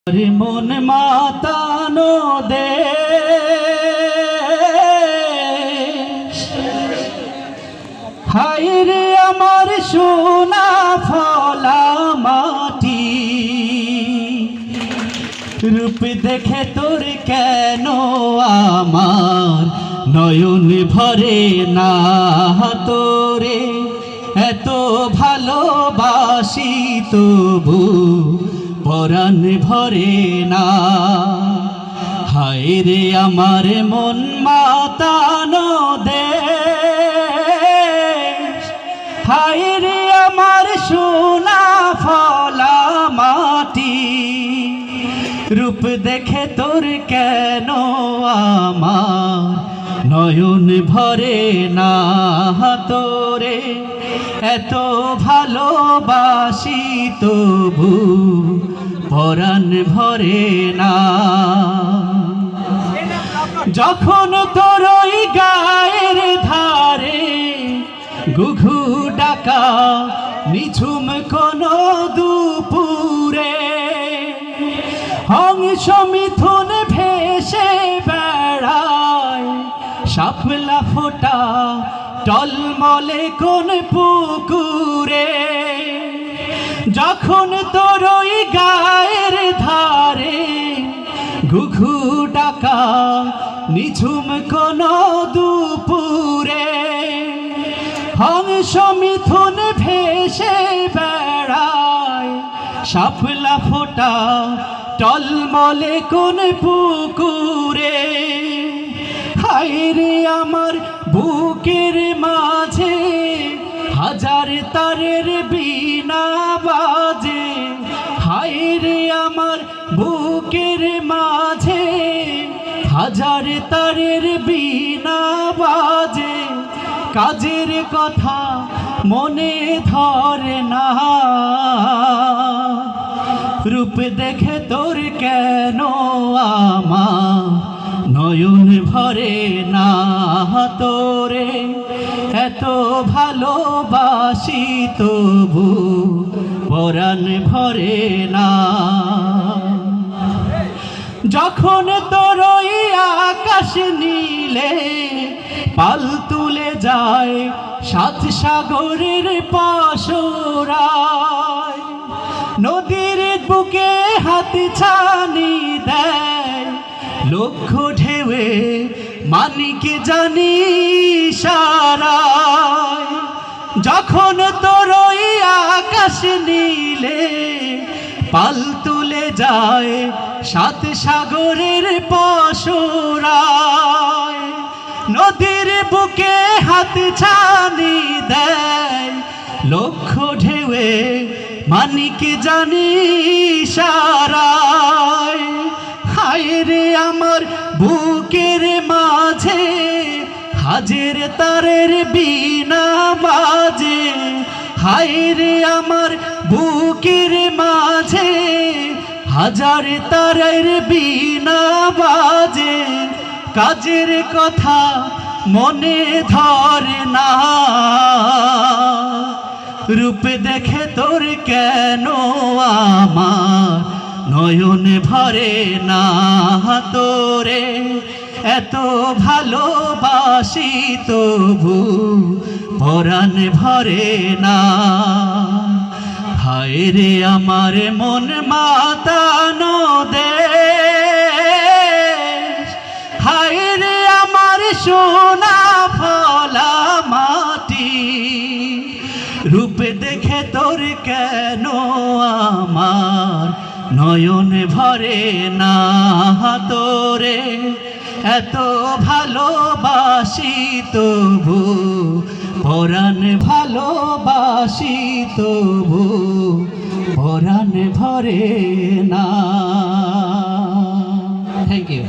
রে মন মাতানো দেশ, হায় রে আমার সোনা ফলা মাটি। রূপ দেখে তোর কেন আমার নয়ন ভরে না তোরে, এত ভালোবাসি তবু পরাণ ভরে না। হায় রে আমার মন মাতানো দেশ, হায় রে আমার সোনা ফলা মাটি। রূপ দেখে তোর কেন আমার নয়ন ভরে না তোরে, এত ভালোবাসি তবু পরাণ ভরে না। যখন তোর ওই গায়ের ধারে ঘুঘু ডাকা নিঝুম কোন দুপুরে, হংস মিথুন ভেসে বেড়ায় শাপলা ফোটা টলমলে কোন পুকুরে। যখন তোর ওই গায়ের ধারে ঘুঘু ডাকা নিঝুম কোন দুপুরে, হংস মিথুন ভেসে বেড়ায় শাপলা ফোটা টলমলে কোন পুকুরে। হায় রে আমার বুকের মাঝে হাজার তারের বীণা বাজে, হায় রে আমার বুকের মাঝে হাজার তারের বীণা বাজে। কাজের কথা মনে ধরে না, রূপ দেখে তোর কেন আমার নয়ন ভরে না তোরে, এত ভালোবাসি তবু পরাণ ভরে না। যখন তোর ওই আকাশ নীলে পাল তুলে যায় সাত সাগরের পাশরায়, নদীর বুকে হাত ছানি দেয় লক্ষ ঢেউয়ে মানিকে জানি সারায়। যখন তোর ওই আকাশ নীলে পাল তুলে যায় সাত সাগরের পাশরায়, নদীর বুকে হাত ছানি দেয় লক্ষ ঢেউয়ে মানিকে জানি সারায়। হায় রে আমার বুকের মাঝে হাজার তারের বীণা বাজে, হায় রে আমার বুকের মাঝে হাজার তারের বীণা বাজে। কাজের কথা মনে ধরে না, রূপ দেখে তোর কেন আমার নয়ন ভরে না তোরে, এত ভালোবাসি তবু পরাণ ভরে না। হায় রে আমার মন মাতানো দেশ, হায় রে আমার সোনা ফলা মাটি। রূপ দেখে তোর কেন আমার নয়ন ভরে না তোরে, এত ভালোবাসি তবু পরাণ ভালোবাসি তবু পরাণ ভরে না। Thank you.